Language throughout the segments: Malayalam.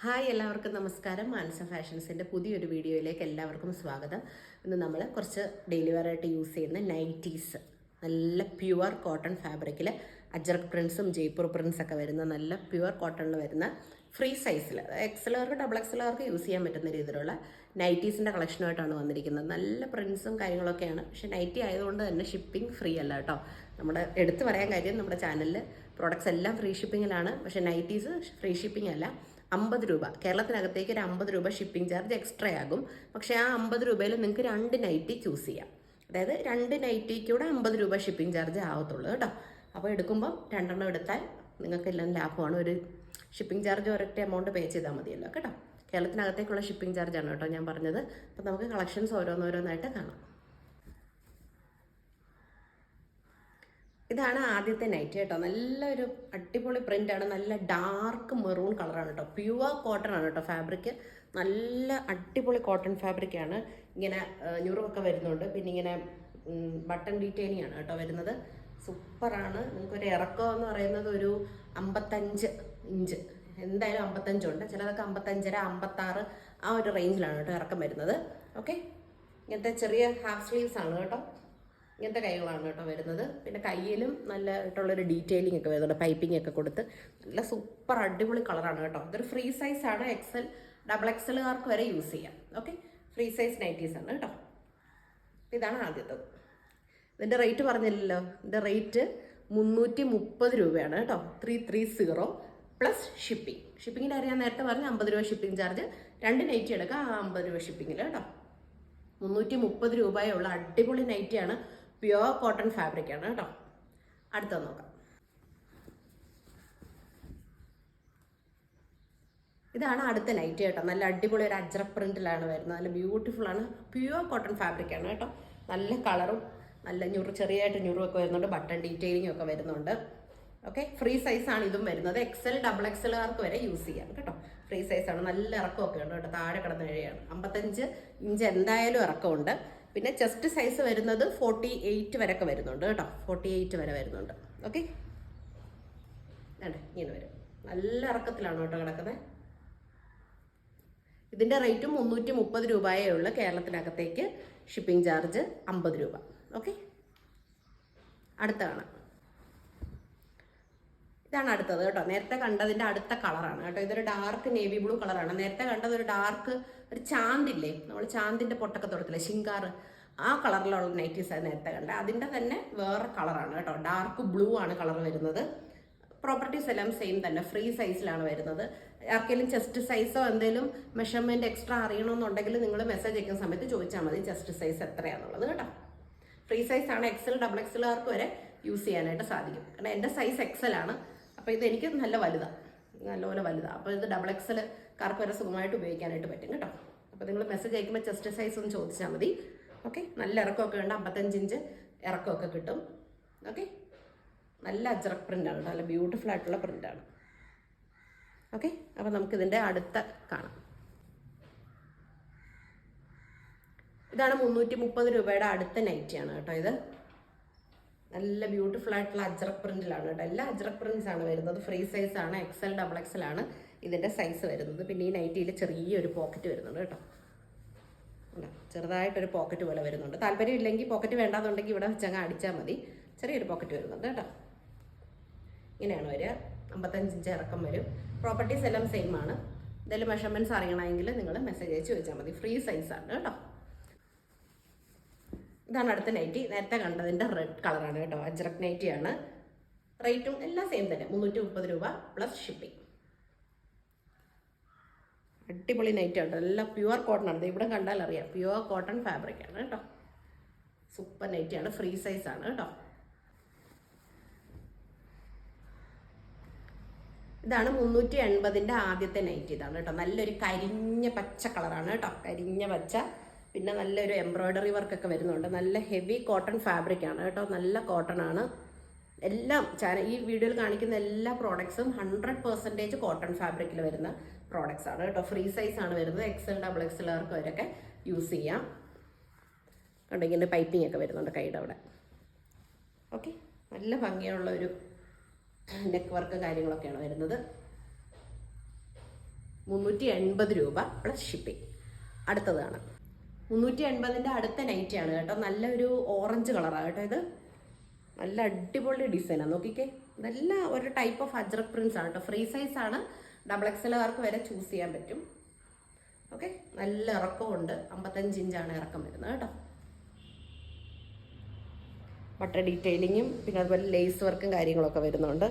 ഹായ് എല്ലാവർക്കും നമസ്കാരം. മാനസ ഫാഷൻസിൻ്റെ പുതിയൊരു വീഡിയോയിലേക്ക് എല്ലാവർക്കും സ്വാഗതം. ഇന്ന് നമ്മൾ കുറച്ച് ഡെയിലി വെയർ ആയിട്ട് യൂസ് ചെയ്യുന്ന നൈറ്റീസ്, നല്ല പ്യുവർ കോട്ടൺ ഫാബ്രിക്കിൽ അജ്രക് പ്രിൻസും ജയ്പൂർ പ്രിൻസൊക്കെ വരുന്ന നല്ല പ്യുവർ കോട്ടണിൽ വരുന്ന ഫ്രീ സൈസിൽ എക്സലുകാർക്ക് ഡബിൾ എക്സലുകാർക്ക് യൂസ് ചെയ്യാൻ പറ്റുന്ന രീതിയിലുള്ള നൈറ്റീസിൻ്റെ കളക്ഷനുമായിട്ടാണ് വന്നിരിക്കുന്നത്. നല്ല പ്രിൻസും കാര്യങ്ങളൊക്കെയാണ്, പക്ഷേ നൈറ്റി ആയതുകൊണ്ട് തന്നെ ഷിപ്പിംഗ് ഫ്രീ അല്ല കേട്ടോ. നമ്മുടെ എടുത്തു പറയാൻ കാര്യം, നമ്മുടെ ചാനലിൽ പ്രോഡക്ട്സ് എല്ലാം ഫ്രീ ഷിപ്പിങ്ങിലാണ്, പക്ഷേ നൈറ്റീസ് ഫ്രീ ഷിപ്പിംഗ് അല്ല. 50 രൂപ, കേരളത്തിനകത്തേക്ക് ഒരു 50 രൂപ ഷിപ്പിംഗ് ചാർജ് എക്സ്ട്രാ ആകും. പക്ഷേ ആ 50 രൂപയിൽ നിങ്ങൾക്ക് 2 നൈറ്റി ചൂസ് ചെയ്യാം. അതായത് 2 നൈറ്റിക്കൂടെ 50 രൂപ ഷിപ്പിംഗ് ചാർജ് ആവത്തുള്ളൂ കേട്ടോ. അപ്പോൾ എടുക്കുമ്പം 2 എണ്ണം എടുത്താൽ നിങ്ങൾക്ക് എല്ലാം ലാഭമാണ്. ഒരു ഷിപ്പിംഗ് ചാർജ് ഒരൊറ്റ എമൗണ്ട് പേ ചെയ്താൽ മതിയല്ലോ കേട്ടോ. കേരളത്തിനകത്തേക്കുള്ള ഷിപ്പിംഗ് ചാർജാണ് കേട്ടോ ഞാൻ പറഞ്ഞത്. അപ്പോൾ നമുക്ക് കളക്ഷൻസ് ഓരോന്നോരോന്നായിട്ട് കാണാം. ഇതാണ് ആദ്യത്തെ നൈറ്റ് കേട്ടോ. നല്ലൊരു അടിപൊളി പ്രിൻ്റാണ്, നല്ല ഡാർക്ക് മെറൂൺ കളറാണ് കേട്ടോ. പ്യുവർ കോട്ടൺ ആണ് കേട്ടോ ഫാബ്രിക്. നല്ല അടിപൊളി കോട്ടൺ ഫാബ്രിക്കാണ്. ഇങ്ങനെ ഞുറുവൊക്കെ വരുന്നുണ്ട്, പിന്നെ ഇങ്ങനെ ബട്ടൺ ഡീറ്റെയിലിംഗ് ആണ് കേട്ടോ വരുന്നത്. സൂപ്പറാണ്. നിങ്ങൾക്കൊരു ഇറക്കം എന്ന് പറയുന്നത് ഒരു 55 ഇഞ്ച്, എന്തായാലും 55 ഉണ്ട്. ചിലതൊക്കെ 55.5, 56 ആ ഒരു റേഞ്ചിലാണ് കേട്ടോ ഇറക്കം വരുന്നത്. ഓക്കെ, ഇങ്ങനത്തെ ചെറിയ ഹാഫ് സ്ലീവ്സ് ആണ് കേട്ടോ. ഇങ്ങനത്തെ കൈകളാണ് കേട്ടോ വരുന്നത്. പിന്നെ കയ്യിലും നല്ലതായിട്ടുള്ളൊരു ഡീറ്റെയിലിംഗ് ഒക്കെ വരുന്നുണ്ട്, പൈപ്പിംഗ് ഒക്കെ കൊടുത്ത്. നല്ല സൂപ്പർ അടിപൊളി കളറാണ് കേട്ടോ. ഇതൊരു ഫ്രീ സൈസ് ആണ്, എക്സൽ ഡബിൾ എക്സലുകാർക്ക് വരെ യൂസ് ചെയ്യാം. ഓക്കെ, ഫ്രീ സൈസ് നൈറ്റീസ് ആണ് കേട്ടോ. ഇതാണ് ആദ്യത്തത്. ഇതിൻ്റെ റേറ്റ് പറഞ്ഞില്ലല്ലോ. ഇതിൻ്റെ റേറ്റ് 330 രൂപയാണ് കേട്ടോ. 330 പ്ലസ് ഷിപ്പിംഗ്. ഷിപ്പിങ്ങിൻ്റെ കാര്യം ഞാൻ നേരത്തെ പറഞ്ഞു, 50 രൂപ ഷിപ്പിംഗ് ചാർജ്. 2 നൈറ്റി എടുക്കുക, ആ 50 രൂപ ഷിപ്പിങ്ങിൽ കേട്ടോ. 330 രൂപയുള്ള അടിപൊളി നൈറ്റിയാണ്, പ്യുവർ കോട്ടൺ ഫാബ്രിക്കാണ് കേട്ടോ. അടുത്തത് നോക്കാം. ഇതാണ് അടുത്ത നൈറ്റി കേട്ടോ. നല്ല അടിപൊളി ഒരു അജ്രക് പ്രിന്റിലാണ് വരുന്നത്. നല്ല ബ്യൂട്ടിഫുൾ ആണ്, പ്യുവർ കോട്ടൺ ഫാബ്രിക്കാണ് കേട്ടോ. നല്ല കളറും നല്ല ചെറിയായിട്ട് ഞുറുമൊക്കെ വരുന്നുണ്ട്, ബട്ടൺ ഡീറ്റെയിലിംഗ് ഒക്കെ വരുന്നുണ്ട്. ഓക്കെ, ഫ്രീ സൈസാണ് ഇതും വരുന്നത്. എക്സൽ ഡബിൾ എക്സലുകാർക്ക് വരെ യൂസ് ചെയ്യാം കേട്ടോ. ഫ്രീ സൈസാണ്, നല്ല ഇറക്കമൊക്കെ ഉണ്ട് കേട്ടോ. താഴെ കിടന്ന കഴിയാണ്. 55 ഇഞ്ച് എന്തായാലും ഇറക്കമുണ്ട്. പിന്നെ ചെസ്റ്റ് സൈസ് വരുന്നത് 48 വരെയൊക്കെ വരുന്നുണ്ട് കേട്ടോ. 48 വരെ വരുന്നുണ്ട്. ഓക്കെ, ഇങ്ങനെ വരും. നല്ല ഇറക്കത്തിലാണ് കേട്ടോ കിടക്കുന്നത്. ഇതിൻ്റെ റേറ്റും 330 രൂപയേ ഉള്ളൂ. കേരളത്തിനകത്തേക്ക് ഷിപ്പിംഗ് ചാർജ് 50 രൂപ. ഓക്കെ, അടുത്താണ്. ഇതാണ് അടുത്തത് കേട്ടോ. നേരത്തെ കണ്ടതിൻ്റെ അടുത്ത കളറാണ് കേട്ടോ. ഇതൊരു ഡാർക്ക് നേവി ബ്ലൂ കളറാണ്. നേരത്തെ കണ്ടത് ഒരു ഡാർക്ക് ഒരു ചാന്തില്ലേ, നമ്മൾ ചാന്തിൻ്റെ പൊട്ടൊക്കെ തൊടത്തില്ലേ, ശിങ്കാറ്, ആ കളറിലുള്ള നൈറ്റീസാണ് നേരത്തെ കണ്ടത്. അതിൻ്റെ തന്നെ വേറെ കളറാണ് കേട്ടോ. ഡാർക്ക് ബ്ലൂ ആണ് കളർ വരുന്നത്. പ്രോപ്പർട്ടീസ് എല്ലാം സെയിം തന്നെ, ഫ്രീ സൈസിലാണ് വരുന്നത്. ആർക്കെങ്കിലും ചെസ്റ്റ് സൈസോ എന്തെങ്കിലും മെഷർമെൻറ്റ് എക്സ്ട്രാ അറിയണമെന്നുണ്ടെങ്കിൽ നിങ്ങൾ മെസ്സേജ് അയക്കുന്ന സമയത്ത് ചോദിച്ചാൽ മതി ചെസ്റ്റ് സൈസ് എത്രയാണെന്നുള്ളത് കേട്ടോ. ഫ്രീ സൈസാണ്, എക്സൽ ഡബിൾ എക്സലുകാർക്ക് വരെ യൂസ് ചെയ്യാനായിട്ട് സാധിക്കും. കാരണം എൻ്റെ സൈസ് എക്സൽ ആണ്. അപ്പോൾ ഇത് എനിക്ക് നല്ല വലുതാണ്, നല്ലപോലെ വലുതാണ്. അപ്പോൾ ഇത് ഡബിൾ എക്സലുകാർക്ക് വരെ സുഖമായിട്ട് ഉപയോഗിക്കാനായിട്ട് പറ്റും കേട്ടോ. അപ്പോൾ നിങ്ങൾ മെസ്സേജ് അയക്കുമ്പോൾ ചെസ്റ്റ് സൈസ് ഒന്ന് ചോദിച്ചാൽ മതി. ഓക്കെ, നല്ല ഇറക്കമൊക്കെ ഉണ്ട്, 55 ഇഞ്ച് ഇറക്കമൊക്കെ കിട്ടും. ഓക്കെ, നല്ല അജ്രക് പ്രിൻ്റാണ് കേട്ടോ. നല്ല ബ്യൂട്ടിഫുൾ ആയിട്ടുള്ള പ്രിൻ്റാണ്. ഓക്കെ, അപ്പോൾ നമുക്കിതിൻ്റെ അടുത്ത കാണാം. ഇതാണ് 330 രൂപയുടെ അടുത്ത നൈറ്റിയാണ് കേട്ടോ. ഇത് നല്ല ബ്യൂട്ടിഫുൾ ആയിട്ടുള്ള അജ്രക് പ്രിന്റിലാണ് കേട്ടോ. എല്ലാ അജ്രക് പ്രിന്റ്സ് ആണ് വരുന്നത്. ഫ്രീ സൈസ് ആണ്, എക്സൽ ഡബിൾ എക്സൽ ആണ് ഇതിൻ്റെ സൈസ് വരുന്നത്. പിന്നെ ഈ നൈറ്റിയിൽ ചെറിയൊരു പോക്കറ്റ് വരുന്നുണ്ട് കേട്ടോ. ചെറുതായിട്ടൊരു പോക്കറ്റ് പോലെ വരുന്നുണ്ട്. താല്പര്യം ഇല്ലെങ്കിൽ, പോക്കറ്റ് വേണ്ടാന്നുണ്ടെങ്കിൽ ഇവിടെ വെച്ചങ്ങ് അടിച്ചാൽ മതി. ചെറിയൊരു പോക്കറ്റ് വരുന്നുണ്ട് കേട്ടോ. ഇങ്ങനെയാണ് വരിക. 55 ഇഞ്ച് ഇറക്കം വരും. പ്രോപ്പർട്ടീസ് എല്ലാം സെയിം ആണ്. എന്തെങ്കിലും മെഷർമെൻറ്റ്സ് അറിയണമെങ്കിൽ നിങ്ങൾ മെസ്സേജ് അയച്ച് ചോദിച്ചാൽ മതി. ഫ്രീ സൈസാണ് കേട്ടോ. ഇതാണ് അടുത്ത നൈറ്റി. നേരത്തെ കണ്ടതിൻ്റെ റെഡ് കളറാണ് കേട്ടോ. അജ്രക് നൈറ്റിയാണ്. റേറ്റും എല്ലാം സെയിം തന്നെ, 330 രൂപ പ്ലസ് ഷിപ്പിംഗ്. അടിപൊളി നൈറ്റ് ആണ്. എല്ലാം പ്യുവർ കോട്ടൺ ആണ്. ഇവിടെ കണ്ടാൽ അറിയാം, പ്യുവർ കോട്ടൺ ഫാബ്രിക് ആണ് കേട്ടോ. സൂപ്പർ നൈറ്റിയാണ്, ഫ്രീ സൈസാണ് കേട്ടോ. ഇതാണ് 380ൻ്റെ ആദ്യത്തെ നൈറ്റ്. ഇതാണ് കേട്ടോ. നല്ലൊരു കരിഞ്ഞ പച്ച കളറാണ് കേട്ടോ. കരിഞ്ഞ പച്ച, പിന്നെ നല്ലൊരു എംബ്രോയ്ഡറി വർക്കൊക്കെ വരുന്നുണ്ട്. നല്ല ഹെവി കോട്ടൺ ഫാബ്രിക് ആണ് കേട്ടോ. നല്ല കോട്ടൺ ആണ്. എല്ലാം ഈ വീഡിയോയിൽ കാണിക്കുന്ന എല്ലാ പ്രോഡക്ട്സും 100% കോട്ടൺ ഫാബ്രിക്കിൽ വരുന്ന പ്രോഡക്ട്സ് ആണ് കേട്ടോ. ഫ്രീ സൈസ് ആണ് വരുന്നത്. എക്സൽ ഡബിൾ എക്സലുകാർക്ക് വരെയൊക്കെ യൂസ് ചെയ്യാം. കണ്ടോ, ഇങ്ങനെ പൈപ്പിംഗ് ഒക്കെ വരുന്നുണ്ട് കൈയുടെ അവിടെ. ഓക്കെ, നല്ല ഭംഗിയുള്ള ഒരു നെക്ക് വർക്ക് കാര്യങ്ങളൊക്കെയാണ് വരുന്നത്. 380 രൂപ പ്ലസ് ഷിപ്പിംഗ്. അടുത്തതാണ് 380ൻ്റെ അടുത്ത നൈറ്റിയാണ് കേട്ടോ. നല്ലൊരു ഓറഞ്ച് കളറാണ് കേട്ടോ. ഇത് നല്ല അടിപൊളി ഡിസൈനാണ്, നോക്കിക്കേ. നല്ല ഒരു ടൈപ്പ് ഓഫ് അജ്രക് പ്രിൻസ് ആണ് കേട്ടോ. ഫ്രീ സൈസ് ആണ്, XXLകാർക്ക് വരെ ചൂസ് ചെയ്യാൻ പറ്റും. ഓക്കെ, നല്ല ഇറക്കമുണ്ട്. 55 ഇഞ്ചാണ് ഇറക്കം വരുന്നത് കേട്ടോ. ബട്ടർ ഡീറ്റെയിലിങ്ങും പിന്നെ അതുപോലെ ലേസ് വർക്കും കാര്യങ്ങളൊക്കെ വരുന്നുണ്ട്.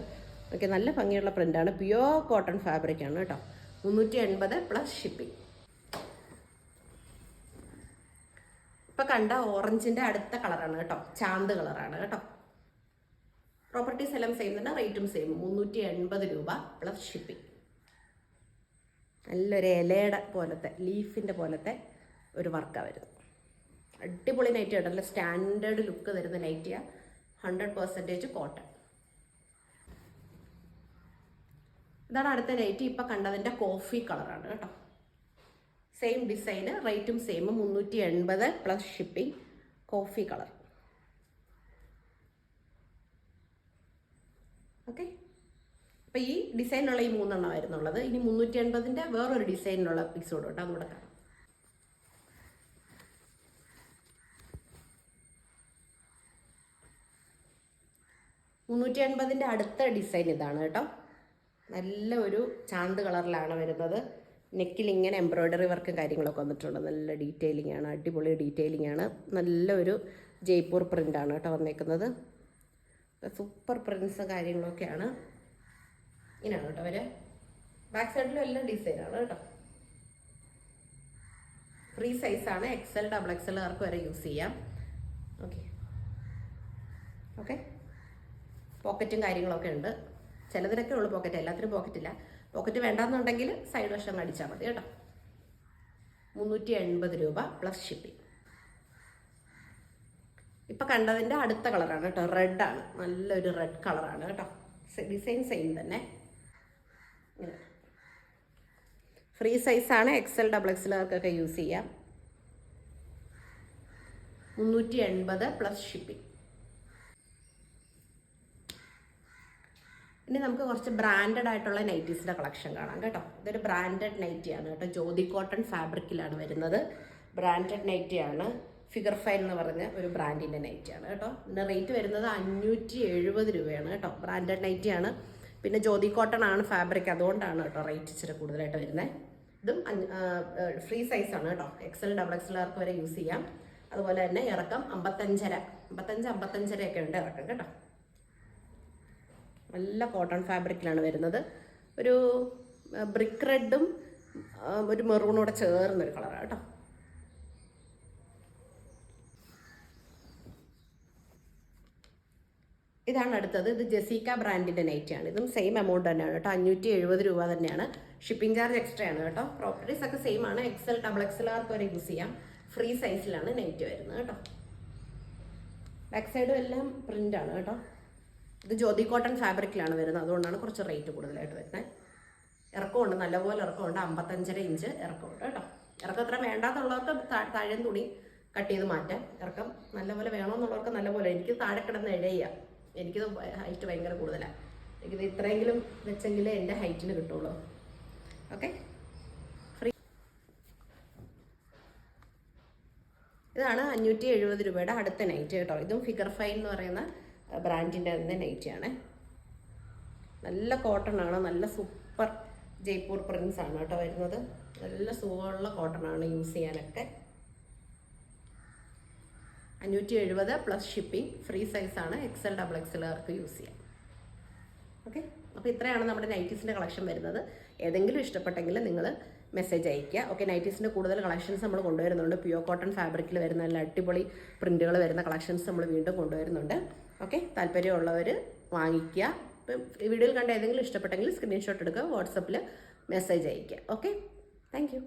ഓക്കെ, നല്ല ഭംഗിയുള്ള പ്രിൻ്റാണ്. പ്യുവർ കോട്ടൺ ഫാബ്രിക് ആണ് കേട്ടോ. 380 പ്ലസ് ഷിപ്പിംഗ്. ഇപ്പം കണ്ട ഓറഞ്ചിൻ്റെ അടുത്ത കളറാണ് കേട്ടോ, ചാന്ത് കളറാണ് കേട്ടോ. പ്രോപ്പർട്ടീസ് എല്ലാം സെയിം തന്നെ, റേറ്റും സെയിം. 380 രൂപ പ്ലസ് ഷിപ്പിംഗ്. നല്ലൊരു ഇലയുടെ പോലത്തെ, ലീഫിൻ്റെ പോലത്തെ ഒരു വർക്കാണ് വരുന്നത്. അടിപൊളി നൈറ്റി കേട്ടോ. നല്ല സ്റ്റാൻഡേർഡ് ലുക്ക് തരുന്ന നൈറ്റിയാണ്. 100% കോട്ടൺ. ഇതാണ് അടുത്ത നൈറ്റി. ഇപ്പം കണ്ടതിൻ്റെ കോഫി കളറാണ് കേട്ടോ. സെയിം ഡിസൈന്, റേറ്റും same. 380 plus shipping. Coffee colour. Okay, അപ്പോൾ ഈ ഡിസൈനിലുള്ള ഈ 3 വരുന്നുള്ളത്. ഇനി 380ൻ്റെ വേറൊരു ഡിസൈനിലുള്ള എപ്പിസോഡ് കേട്ടോ, അതുകൂടെ കാണാം. 380ൻ്റെ അടുത്ത ഡിസൈൻ ഇതാണ് കേട്ടോ. നല്ല ഒരു ചാന്ത് കളറിലാണ് വരുന്നത്. നെക്കിൽ ഇങ്ങനെ എംബ്രോയ്ഡറി വർക്കും കാര്യങ്ങളൊക്കെ വന്നിട്ടുണ്ട്. നല്ല ഡീറ്റെയിലിംഗ് ആണ്, അടിപൊളി ഡീറ്റെയിലിംഗ് ആണ്. നല്ലൊരു ജയ്പൂർ പ്രിൻ്റാണ് കേട്ടോ വന്നേക്കുന്നത്. സൂപ്പർ പ്രിൻസും കാര്യങ്ങളൊക്കെയാണ്. ഇങ്ങനെയാണ് കേട്ടോ അവർ. ബാക്ക് സൈഡിലും എല്ലാം ഡിസൈനാണ് കേട്ടോ. ഫ്രീ സൈസാണ്. XL XXLകാർക്ക് വരെ യൂസ് ചെയ്യാം. ഓക്കെ ഓക്കെ, പോക്കറ്റും കാര്യങ്ങളൊക്കെ ഉണ്ട്. ചിലതിനൊക്കെ ഉള്ളു പോക്കറ്റ്, എല്ലാത്തിനും പോക്കറ്റില്ല. പോക്കറ്റ് വേണ്ടാന്നുണ്ടെങ്കിൽ സൈഡ് വശം അടിച്ചാൽ മതി കേട്ടോ. 380 രൂപ പ്ലസ് ഷിപ്പിംഗ്. ഇപ്പം കണ്ടതിൻ്റെ അടുത്ത കളറാണ് കേട്ടോ. റെഡാണ്, നല്ലൊരു റെഡ് കളറാണ് കേട്ടോ. ഡിസൈൻ സെയിം തന്നെ. ഫ്രീ സൈസാണ്. XL XXLകാർക്കൊക്കെ യൂസ് ചെയ്യാം. 380 പ്ലസ് ഷിപ്പിംഗ്. ഇനി നമുക്ക് കുറച്ച് ബ്രാൻഡഡ് ആയിട്ടുള്ള നൈറ്റീസിൻ്റെ കളക്ഷൻ കാണാം കേട്ടോ. ഇതൊരു ബ്രാൻഡഡ് നൈറ്റിയാണ് കേട്ടോ. ജ്യോതി കോട്ടൺ ഫാബ്രിക്കിലാണ് വരുന്നത്. ബ്രാൻഡഡ് നൈറ്റിയാണ്. ഫിഗർ ഫൈൻ എന്ന് പറഞ്ഞ ഒരു ബ്രാൻഡിൻ്റെ നൈറ്റിയാണ് കേട്ടോ. ഇതിൻ്റെ റേറ്റ് വരുന്നത് 570 രൂപയാണ് കേട്ടോ. ബ്രാൻഡഡ് നൈറ്റിയാണ്. പിന്നെ ജ്യോതി കോട്ടൺ ആണ് ഫാബ്രിക്, അതുകൊണ്ടാണ് കേട്ടോ റേറ്റ് ഇച്ചിരി കൂടുതലായിട്ട് വരുന്നത്. ഇതും ഫ്രീ സൈസാണ് കേട്ടോ. XL XXLകാർക്ക് വരെ യൂസ് ചെയ്യാം. അതുപോലെ തന്നെ ഇറക്കം 55 ഒക്കെ ഉണ്ട് ഇറക്കം കേട്ടോ. നല്ല കോട്ടൺ ഫാബ്രിക്കിലാണ് വരുന്നത്. ഒരു ബ്രിക്ക് റെഡും ഒരു മെറൂണോടെ ചേർന്നൊരു കളറാണ് കേട്ടോ. ഇതാണ് അടുത്തത്. ഇത് ജെസിക്ക ബ്രാൻഡിൻ്റെ നൈറ്റിയാണ്. ഇതും സെയിം എമൗണ്ട് തന്നെയാണ് കേട്ടോ. 570 രൂപ തന്നെയാണ്. ഷിപ്പിംഗ് ചാർജ് എക്സ്ട്രാ ആണ് കേട്ടോ. പ്രോപ്പർട്ടീസ് ഒക്കെ സെയിം ആണ്. XL XXLകാർക്ക് വരെ യൂസ് ചെയ്യാം. ഫ്രീ സൈസിലാണ് നൈറ്റ് വരുന്നത് കേട്ടോ. ബാക്ക് സൈഡും എല്ലാം പ്രിൻ്റാണ് കേട്ടോ. ഇത് ജ്യോതി കോട്ടൺ ഫാബ്രിക്കിലാണ് വരുന്നത്, അതുകൊണ്ടാണ് കുറച്ച് റേറ്റ് കൂടുതലായിട്ട് വരുന്നത്. ഇറക്കമുണ്ട്, നല്ലപോലെ ഇറക്കമുണ്ട്. 55.5 ഇഞ്ച് ഇറക്കമുണ്ട് കേട്ടോ. ഇറക്കം അത്ര വേണ്ടാത്തുള്ളവർക്ക് താഴെ തുണി കട്ട് ചെയ്ത് മാറ്റാം. ഇറക്കം നല്ലപോലെ വേണമെന്നുള്ളവർക്ക് നല്ലപോലെ. എനിക്ക് താഴെ കിടന്ന് ഇഴയുക, എനിക്കിത് ഹൈറ്റ് ഭയങ്കര കൂടുതലാണ്. എനിക്കിത് ഇത്രയെങ്കിലും വെച്ചെങ്കിലേ എൻ്റെ ഹൈറ്റിന് കിട്ടുള്ളൂ. Okay, free. ഇതാണ് 570 രൂപയുടെ അടുത്ത നൈറ്റ് കേട്ടോ. ഇതും ഫിഗർ ഫൈൻ എന്ന് പറയുന്ന ബ്രാൻഡിൻ്റെ തന്നെ നൈറ്റിയാണ്. നല്ല കോട്ടൺ ആണ്, നല്ല സൂപ്പർ ജയ്പൂർ പ്രിൻസ് ആണ് കേട്ടോ വരുന്നത്. നല്ല സുഖമുള്ള കോട്ടൺ ആണ് യൂസ് ചെയ്യാനൊക്കെ. 570 പ്ലസ് ഷിപ്പിംഗ്. ഫ്രീ സൈസാണ്. XL XXLകാർക്ക് യൂസ് ചെയ്യാം. ഓക്കെ, അപ്പോൾ ഇത്രയാണ് നമ്മുടെ നൈറ്റീസിൻ്റെ കളക്ഷൻ വരുന്നത്. ഏതെങ്കിലും ഇഷ്ടപ്പെട്ടെങ്കിൽ നിങ്ങൾ മെസ്സേജ് അയയ്ക്കുക. ഓക്കെ, നൈറ്റീസിൻ്റെ കൂടുതൽ കളക്ഷൻസ് നമ്മൾ കൊണ്ടുവരുന്നുണ്ട്. പ്യുവർ കോട്ടൺ ഫാബ്രിക്കിൽ വരുന്ന നല്ല അടിപൊളി പ്രിൻറ്റുകൾ വരുന്ന കളക്ഷൻസ് നമ്മൾ വീണ്ടും കൊണ്ടുവരുന്നുണ്ട്. ഓക്കെ, താല്പര്യമുള്ളവർ വാങ്ങിക്കുക. ഇപ്പം വീഡിയോയിൽ കണ്ട ഏതെങ്കിലും ഇഷ്ടപ്പെട്ടെങ്കിൽ സ്ക്രീൻഷോട്ട് എടുക്കുക, വാട്സപ്പിൽ മെസ്സേജ് അയയ്ക്കുക. Okay, thank you.